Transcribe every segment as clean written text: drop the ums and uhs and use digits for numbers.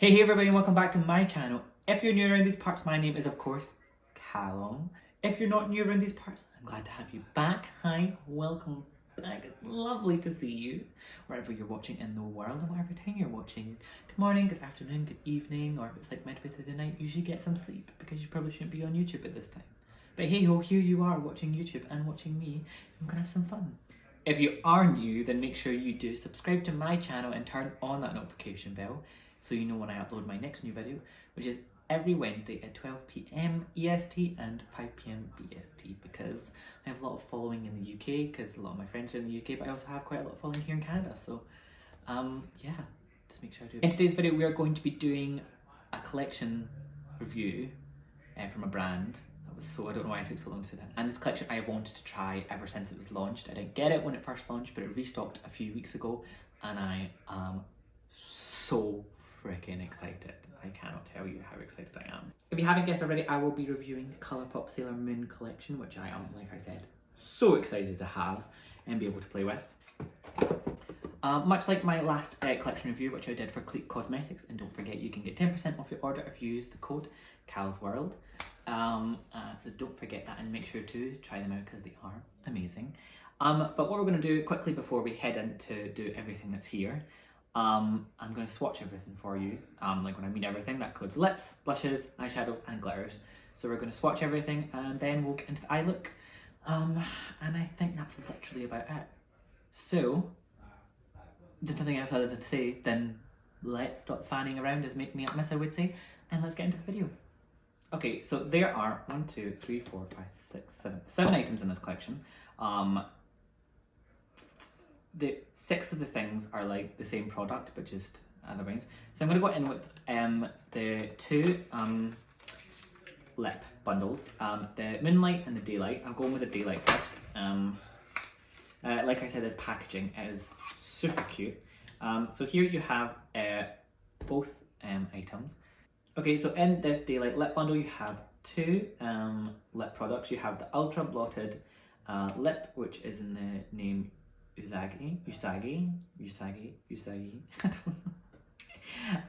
Hey everybody, and welcome back to my channel. If you're new around these parts, my name is of course Callum. If you're not new around these parts, I'm glad to have you back. Hi, welcome back. It's lovely to see you wherever you're watching in the world and whatever time you're watching. Good morning, good afternoon, good evening, or if it's like midway through the night, you should get some sleep because you probably shouldn't be on YouTube at this time. But hey ho, here you are watching YouTube and watching me. I'm gonna have some fun. If you are new, then make sure you do subscribe to my channel and turn on that notification bell so you know when I upload my next new video, which is every Wednesday at 12 PM EST and 5 PM BST, because I have a lot of following in the UK because a lot of my friends are in the UK, but I also have quite a lot of following here in Canada, so yeah, just make sure I do. In today's video we are going to be doing a collection review from a brand. I don't know why I took so long to say that. And this collection I have wanted to try ever since it was launched. I didn't get it when it first launched, but it restocked a few weeks ago and I am so freaking excited. I cannot tell you how excited I am. If you haven't guessed already, I will be reviewing the Colourpop Sailor Moon Collection, which I am, like I said, so excited to have and be able to play with. Much like my last collection review, which I did for Cleat Cosmetics, and don't forget you can get 10% off your order if you use the code CalsWorld. So don't forget that and make sure to try them out because they are amazing. But what we're going to do quickly before we head in to do everything that's here, I'm going to swatch everything for you. Like when I mean everything, that includes lips, blushes, eyeshadows and glitters. So we're going to swatch everything and then we'll get into the eye look. And I think that's literally about it. So there's nothing else other to say than let's stop fanning around as make me up miss, I would say, and let's get into the video. Okay, so there are 1, 2, 3, 4, 5, 6, 7 items in this collection. The 6 of the things are like the same product, but just other brands. So I'm going to go in with the 2 lip bundles, the Moonlight and the Daylight. I'm going with the Daylight first. Like I said, this packaging is super cute. So here you have both items. Okay, so in this Daylight lip bundle you have 2 lip products. You have the Ultra Blotted lip, which is in the name Usagi, I don't know.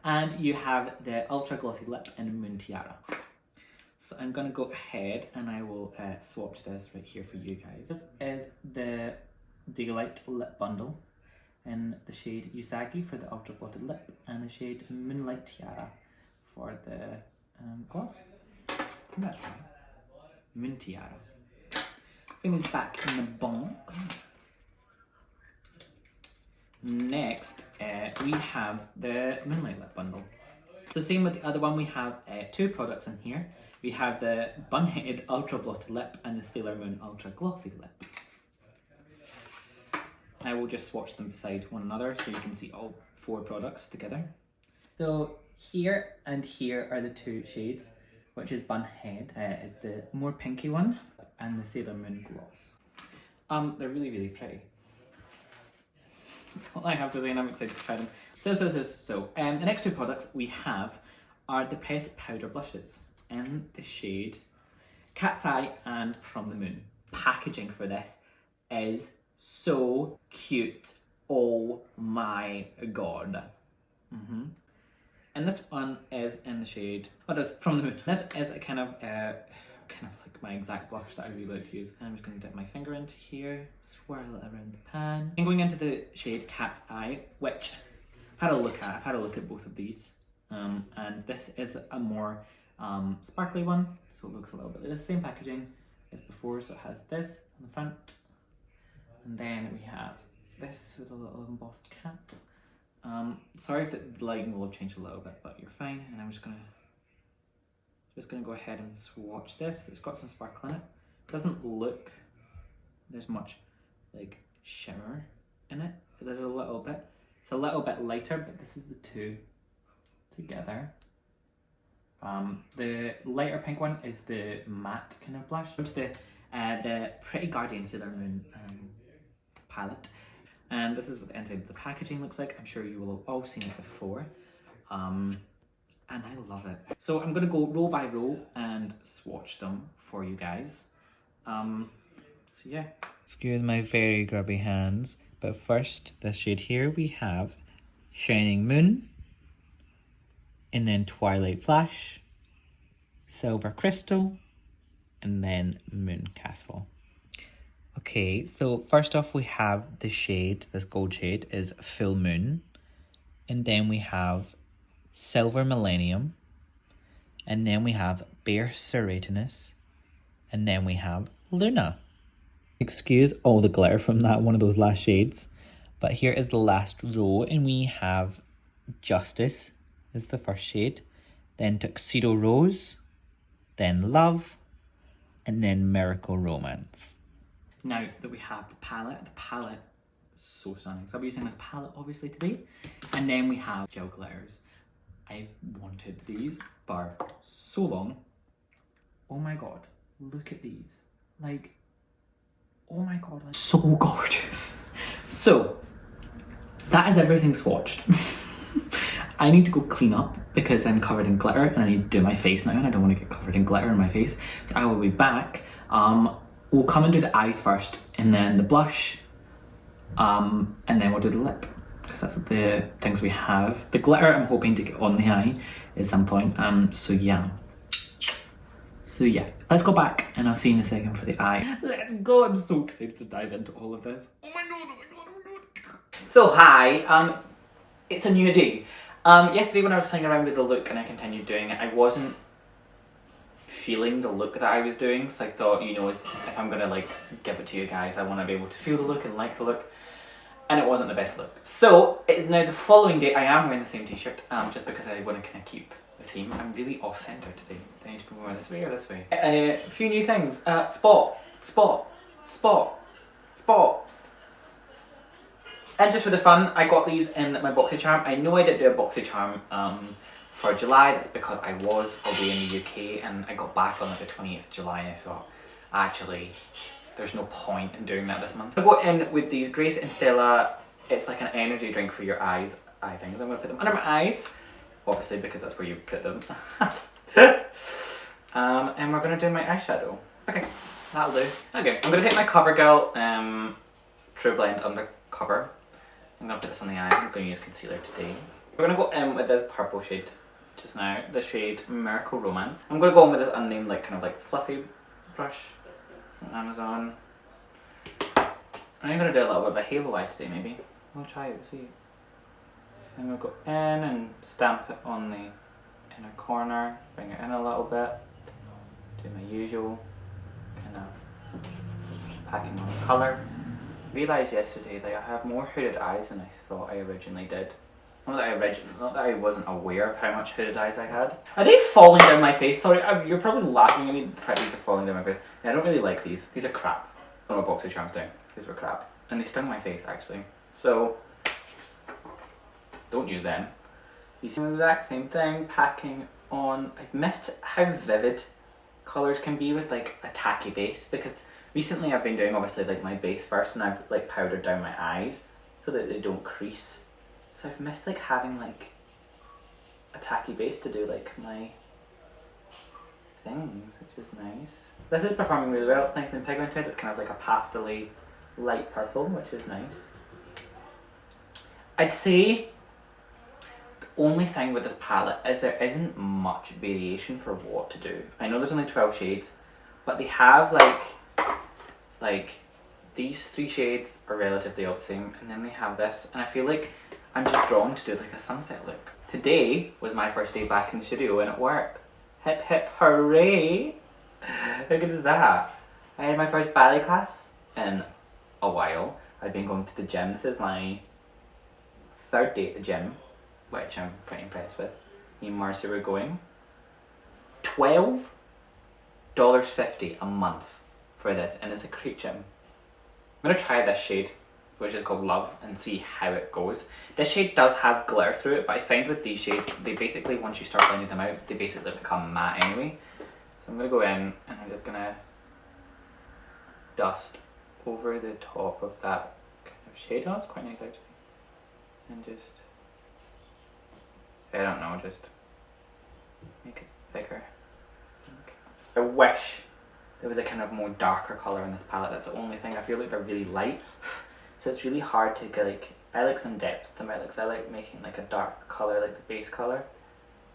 And you have the Ultra Glossy Lip in Moon Tiara. So I'm gonna go ahead and I will swatch this right here for you guys. This is the Daylight lip bundle in the shade Usagi for the Ultra Blotted Lip and the shade Moonlight Tiara for the gloss. I think that's right. Moon Tiara. Bring these back in the box. Next, we have the Moonlight lip bundle. So same with the other one, we have 2 products in here. We have the Bunhead Ultra Blotted Lip and the Sailor Moon Ultra Glossy Lip. I will just swatch them beside one another so you can see all 4 products together. So here and here are the 2 shades, which is Bunhead, is the more pinky one, and the Sailor Moon Gloss. They're really, really pretty. That's all I have to say and I'm excited to try them. So, the next 2 products we have are the pressed powder blushes in the shade Cat's Eye and From the Moon. Packaging for this is so cute. Oh my god. And this one is in the shade, what is From the Moon. This is a kind of like my exact blush that I really like to use. And I'm just going to dip my finger into here, swirl it around the pan. I'm going into the shade Cat's Eye, which I've had a look at both of these. And this is a more sparkly one, so it looks a little bit like the same packaging as before. So it has this on the front, and then we have this with a little embossed cat. Sorry if the lighting will have changed a little bit, but you're fine. And I'm just gonna go ahead and swatch this. It's got some sparkle in it. Doesn't look there's much like shimmer in it, but there's a little bit. It's a little bit lighter, but this is the 2 together. The lighter pink one is the matte kind of blush. Go to the Pretty Guardian Sailor Moon palette. And this is what the inside of the packaging looks like. I'm sure you will have all seen it before. And I love it. So I'm going to go row by row and swatch them for you guys. So yeah. Excuse my very grubby hands. But first, this shade here we have Shining Moon. and then Twilight Flash, Silver Crystal, and then Moon Castle. Okay, so first off we have the shade, this gold shade is Full Moon, and then we have Silver Millennium, and then we have Bare Serratinous, and then we have Luna. Excuse all the glitter from that one of those last shades, but here is the last row, and we have Justice is the first shade, then Tuxedo Rose, then Love, and then Miracle Romance. Now that we have the palette is so stunning. So I'll be using this palette obviously today. And then we have gel glitters. I wanted these for so long. Oh my god, look at these. Like, oh my god, like, so gorgeous. So, that is everything swatched. I need to go clean up because I'm covered in glitter and I need to do my face now and I don't want to get covered in glitter in my face. So I will be back. We'll come and do the eyes first and then the blush, and then we'll do the lip because that's the things we have. The glitter I'm hoping to get on the eye at some point. So yeah, let's go back and I'll see you in a second for the eye. Let's go. I'm so excited to dive into all of this. Oh my god, oh my god, oh my god. So hi, it's a new day. Yesterday when I was playing around with the look and I continued doing it, I wasn't feeling the look that I was doing, so I thought, you know, if I'm gonna like give it to you guys, I want to be able to feel the look and like the look, and it wasn't the best look. So now the following day I am wearing the same t-shirt, just because I want to kind of keep the theme. I'm really off centre today. Do I need to be more this way or this way? A few new things. Spot. And just for the fun, I got these in my BoxyCharm. I know I didn't do a BoxyCharm for July. That's because I was away in the UK and I got back on like the 28th of July and I thought, actually, there's no point in doing that this month. I got in with these Grace and Stella. It's like an energy drink for your eyes, I think. I'm going to put them under my eyes, obviously, because that's where you put them. And we're going to do my eyeshadow. Okay, that'll do. Okay, I'm going to take my CoverGirl True Blend Undercover. I'm going to put this on the eye. I'm going to use concealer today. We're going to go in with this purple shade just now, the shade Miracle Romance. I'm going to go in with this unnamed, like, kind of like fluffy brush on Amazon. I'm going to do a little bit of a halo eye today, maybe. We'll try it, see. So I'm going to go in and stamp it on the inner corner, bring it in a little bit, do my usual kind of packing on colour. Realised yesterday that I have more hooded eyes than I thought I originally did. Not that I wasn't aware of how much hooded eyes I had. Are they falling down my face? Sorry, you're probably laughing at me the fact these are falling down my face. Yeah, I don't really like these. These are crap. I don't know what BoxyCharm's doing. These were crap. And they stung my face actually. So, don't use them. You see the exact same thing, packing on. I've missed how vivid colours can be with like a tacky base, because recently I've been doing obviously like my base first and I've like powdered down my eyes so that they don't crease. So I've missed like having like a tacky base to do like my things, which is nice. This is performing really well. It's nice and pigmented. It's kind of like a pastel-y light purple, which is nice. I'd say the only thing with this palette is there isn't much variation for what to do. I know there's only 12 shades, but they have like these 3 shades are relatively all the same, and then they have this, and I feel like I'm just drawn to do like a sunset look. Today was my first day back in the studio and at work. Hip hip hooray! How good is that? I had my first ballet class in a while. I've been going to the gym. This is my 3rd day at the gym, which I'm pretty impressed with. Me and Marcy were going. $12.50 a month for this, and it's a great gym. I'm going to try this shade, which is called Love, and see how it goes. This shade does have glitter through it, but I find with these shades, they basically, once you start blending them out, they basically become matte anyway. So I'm going to go in and I'm just going to dust over the top of that kind of shade. Oh, it's quite nice actually. And just, I don't know, just make it thicker. I wish there was a kind of more darker colour in this palette. That's the only thing. I feel like they're really light. So it's really hard to get like, I like some depth to my looks. I like making like a dark colour, like the base colour,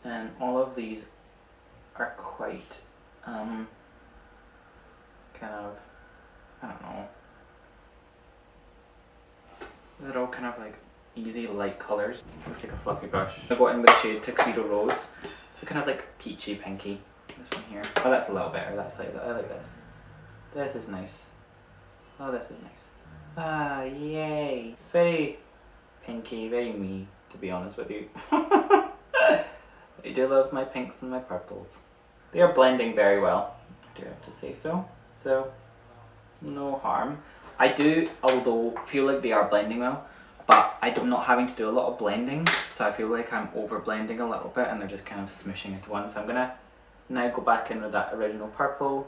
And all of these are quite kind of, I don't know, they're all kind of like easy light colours. I'll take a fluffy brush. I'll go in with the shade Tuxedo Rose. It's the kind of like peachy pinky. This one here. Oh, that's a little better. That's like, I like this. This is nice. Oh, this is nice. Ah, yay. Very pinky, very me, to be honest with you. I do love my pinks and my purples. They are blending very well, I do have to say so. So, no harm. I do, although, feel like they are blending well, but I'm not having to do a lot of blending, so I feel like I'm over blending a little bit and they're just kind of smushing into one. So I'm gonna now go back in with that original purple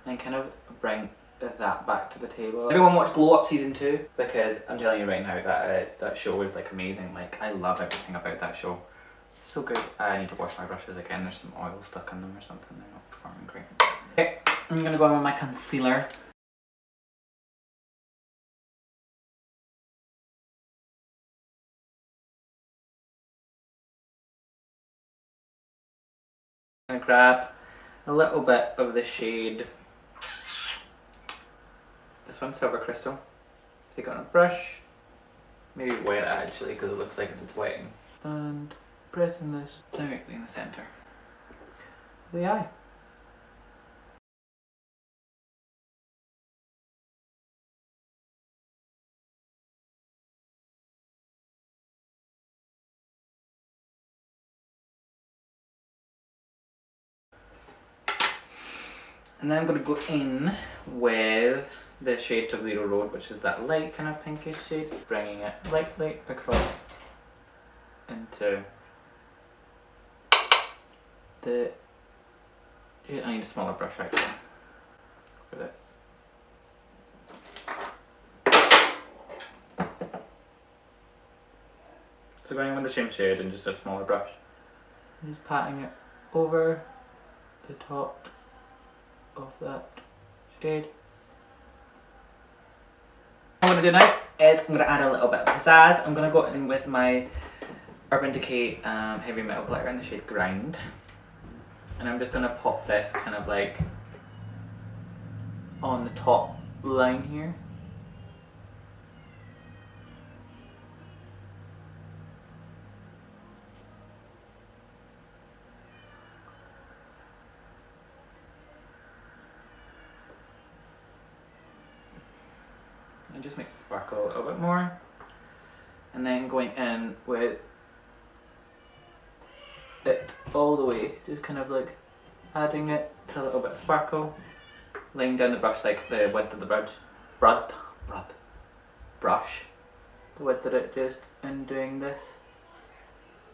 and kind of bring that back to the table. Everyone watch Glow Up Season 2, because I'm telling you right now that that show is like amazing. Like, I love everything about that show. It's so good. I need to wash my brushes again. There's some oil stuck in them or something. They're not performing great. Okay, I'm gonna go in with my concealer. I'm gonna grab a little bit of the shade, this one, Silver Crystal. Take it on a brush, maybe wet it actually because it looks like it's wetting. And pressing this directly in the centre of the eye. And then I'm going to go in with the shade Tuxedo Road, which is that light kind of pinkish shade, bringing it lightly across into the... I need a smaller brush actually for this. So going in with the same shade and just a smaller brush. And just patting it over the top of that shade. What I'm going to do now is I'm going to add a little bit of pizzazz. I'm going to go in with my Urban Decay Heavy Metal Glitter in the shade Grind. And I'm just going to pop this kind of like on the top line here. It just makes it sparkle a little bit more. And then going in with it all the way, just kind of like adding it to a little bit of sparkle, laying down the brush like the width of the brush, the width of it just, and doing this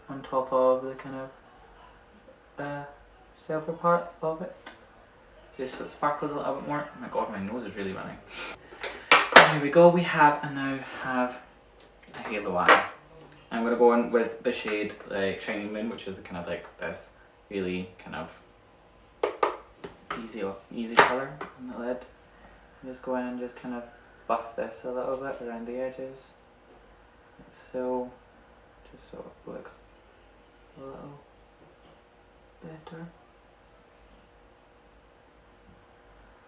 on top of the kind of silver part of it, just so it sparkles a little bit more. Oh my god, my nose is really running. Here we go, we have, and now have a halo eye. I'm going to go in with the shade like Shining Moon, which is the kind of like this really kind of easy colour on the lid. Just go in and just kind of buff this a little bit around the edges, like so, just so it looks a little better.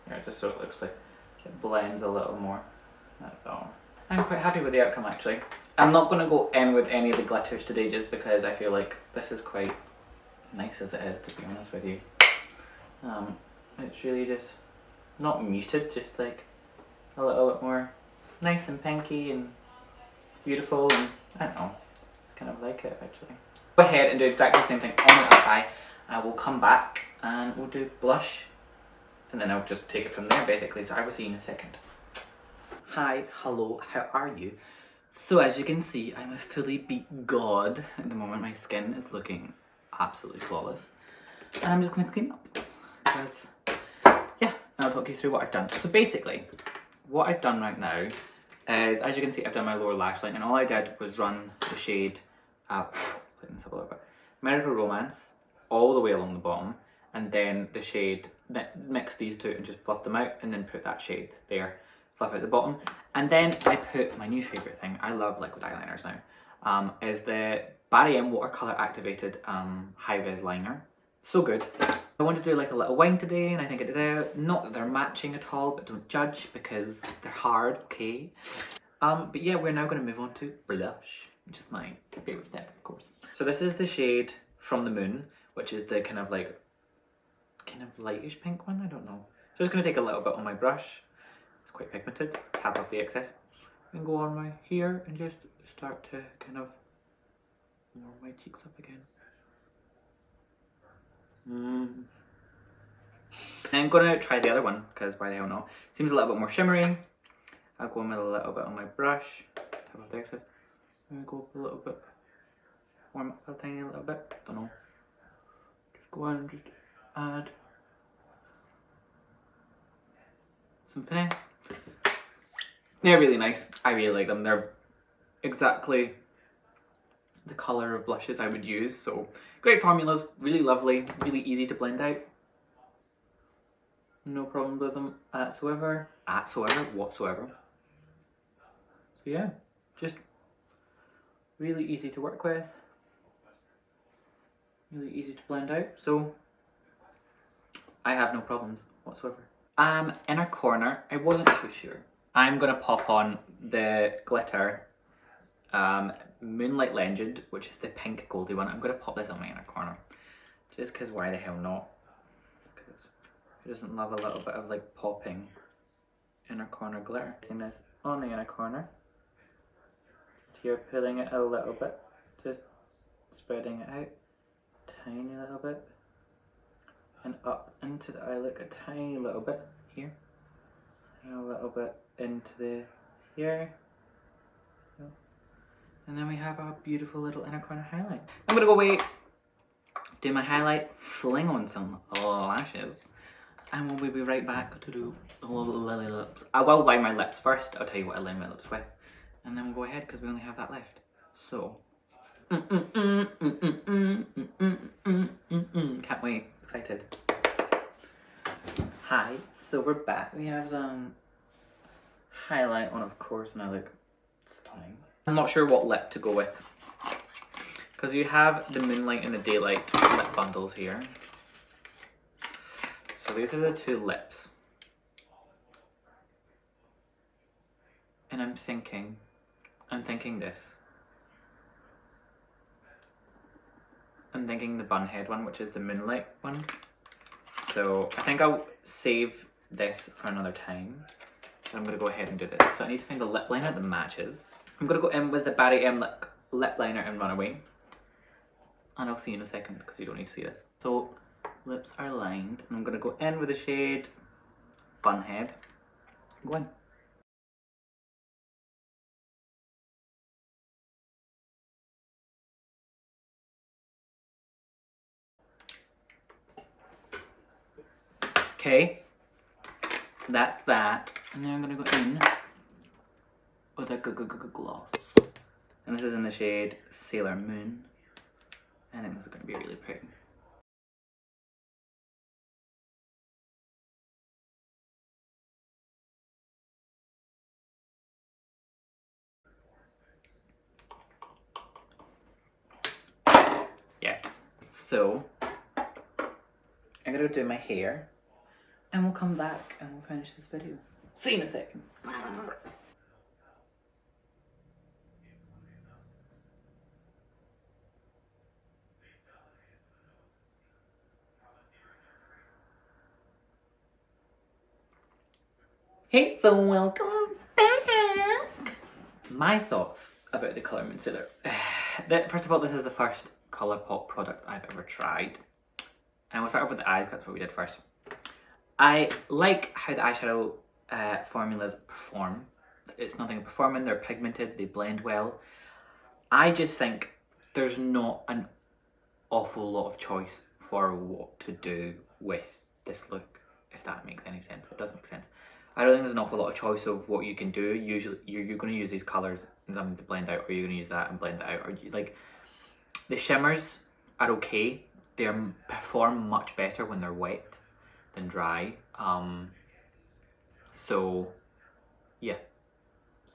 Yeah, just so it looks like it blends a little more. That's all. I'm quite happy with the outcome actually. I'm not going to go in with any of the glitters today just because I feel like this is quite nice as it is, to be honest with you. It's really just not muted, just like a little bit more nice and pinky and beautiful, and I don't know, just kind of like it actually. Go ahead and do exactly the same thing on the other eye. I will come back and we'll do blush and then I'll just take it from there basically, so I will see you in a second. Hi, hello, how are you? So as you can see, I'm a fully beat god at the moment. My skin is looking absolutely flawless. And I'm just going to clean up. Because, yeah, and I'll talk you through what I've done. So basically, what I've done right now is, as you can see, I've done my lower lash line. And all I did was run the shade, let's have a look at Miracle Romance all the way along the bottom. And then the shade, mix these two and just fluff them out. And then put that shade there. Fluff out the bottom, and then I put my new favourite thing. I love liquid eyeliners now. Is the Barry M watercolor activated high-vis liner. So good. I wanted to do like a little wing today, and I think I did it. Not that they're matching at all, but don't judge because they're hard, okay? But yeah, we're now going to move on to blush, which is my favourite step, of course. So this is the shade From the Moon, which is the kind of lightish pink one, I don't know. So I'm just going to take a little bit on my brush. It's quite pigmented, tap off the excess, and go on my here and just start to kind of warm my cheeks up again. I'm gonna try the other one because why the hell not? Seems a little bit more shimmery. I'll go in with a little bit on my brush, tap off the excess, and go up a little bit, warm up a tiny little bit. Don't know. Just go in and just add some finesse. They're really nice. I really like them. They're exactly the colour of blushes I would use. So great formulas, really lovely, really easy to blend out. No problem with them whatsoever. So yeah, just really easy to work with. Really easy to blend out. So I have no problems whatsoever. Inner corner, I wasn't too sure. I'm gonna pop on the glitter Moonlight Legend, which is the pink goldy one. I'm gonna pop this on my inner corner, just because why the hell not? Because who doesn't love a little bit of like popping inner corner glitter? Seeing this on the inner corner, just here pulling it a little bit, just spreading it out, tiny little bit, and up into the eye look a tiny little bit here, and a little bit into the here. And then we have our beautiful little inner corner highlight. I'm gonna go away, do my highlight, fling on some lashes, and we'll be right back to do the little lily lips. I will line my lips first. I'll tell you what I line my lips with, and then we'll go ahead because we only have that left. So, can't wait, excited. Hi, so we're back. We have some highlight on, of course, and I look stunning. I'm not sure what lip to go with because you have the Moonlight and the Daylight lip bundles here. So these are the two lips. And I'm thinking this. I'm thinking the Bunhead one, which is the Moonlight one. So I think I'll save this for another time. So I'm going to go ahead and do this. So I need to find a lip liner that matches. I'm going to go in with the Barry M lip liner and Runaway. And I'll see you in a second because you don't need to see this. So lips are lined. And I'm going to go in with the shade Bunhead. Go in. Okay. That's that. And then I'm going to go in with a gloss. And this is in the shade Sailor Moon. I think this is going to be really pretty. Yes. So, I'm going to do my hair. And we'll come back and we'll finish this video. See you in a second. Hey, so welcome back. My thoughts about the Colour Moon Sailor. First of all, this is the first Colourpop product I've ever tried. And we'll start off with the eyes, that's what we did first. I like how the eyeshadow formulas perform. It's nothing to perform in, they're pigmented, they blend well. I just think there's not an awful lot of choice for what to do with this look, if that makes any sense. It does make sense. I don't think there's an awful lot of choice of what you can do. Usually you're going to use these colours and something to blend out, or you're going to use that and blend it out. Or like the shimmers are okay. They perform much better when they're wet than dry. So yeah.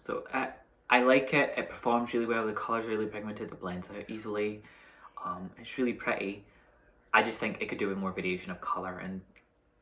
So I like it. It performs really well. The colour's really pigmented. It blends out easily. It's really pretty. I just think it could do with more variation of colour, and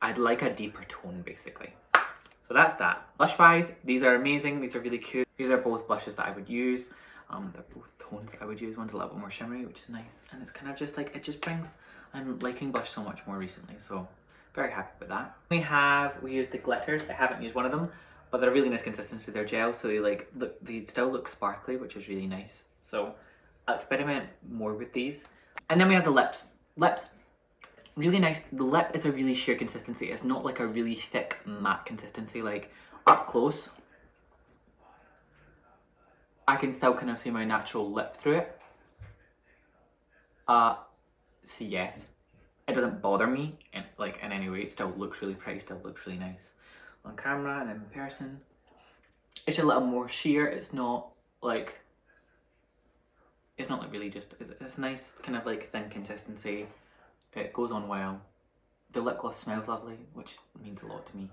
I'd like a deeper tone basically. So that's that. Blush wise, these are amazing. These are really cute. These are both blushes that I would use. They're both tones that I would use. One's a little bit more shimmery, which is nice. And it's kind of just like, it just brings, I'm liking blush so much more recently. So very happy with that. We used the glitters. I haven't used one of them, but they're really nice consistency. They're gel, so they still look sparkly, which is really nice. So I'll experiment more with these. And then we have the lips. Lips, really nice. The lip is a really sheer consistency. It's not like a really thick matte consistency. Like up close, I can still kind of see my natural lip through it. So yes, it doesn't bother me in any way. It still looks really pretty, still looks really nice on camera and in person. It's a little more sheer. It's not like really just, it's nice kind of like thin consistency. It goes on well. The lip gloss smells lovely, which means a lot to me.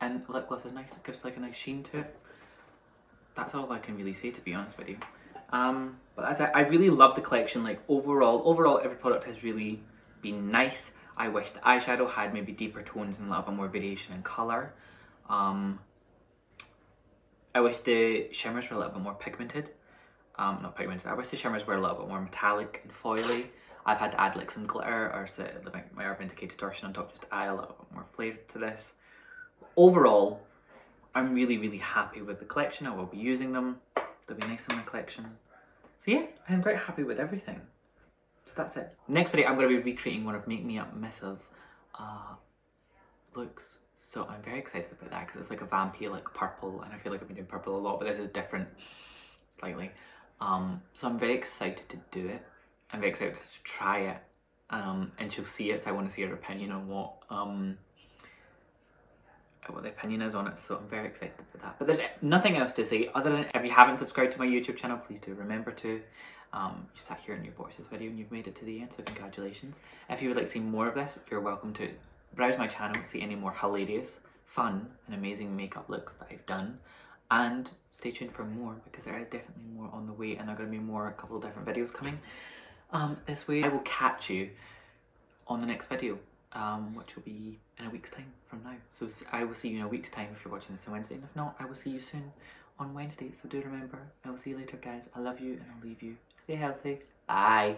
And lip gloss is nice. It gives like a nice sheen to it. That's all I can really say, to be honest with you. But that's it. I really love the collection. Like overall every product has really been nice. I wish the eyeshadow had maybe deeper tones and a little bit more variation in colour. I wish the shimmers were a little bit more pigmented. Not pigmented, I wish the shimmers were a little bit more metallic and foily. I've had to add like some glitter or my Urban Decay Distortion on top just to add a little bit more flavour to this. Overall, I'm really happy with the collection. I will be using them. They'll be nice in my collection. So yeah, I'm quite happy with everything. So that's it. Next video, I'm going to be recreating one of Make Me Up Missive looks. So I'm very excited about that because it's like a vampy like purple, and I feel like I've been doing purple a lot, but this is different slightly. So I'm very excited to do it. I'm very excited to try it. And she'll see it, so I want to see her opinion on what the opinion is on it, so I'm very excited for that. But there's nothing else to say other than if you haven't subscribed to my YouTube channel, please do remember to. You sat here and you've watched this video and you've made it to the end, so congratulations. If you would like to see more of this, you're welcome to browse my channel and see any more hilarious, fun and amazing makeup looks that I've done. And stay tuned for more, because there is definitely more on the way, and there are going to be a couple of different videos coming this way. I will catch you on the next video, which will be in a week's time from now. So I will see you in a week's time if you're watching this on Wednesday, and if not, I will see you soon on Wednesday. So do remember, I will see you later, guys. I love you, and I'll leave you. Stay healthy. Bye.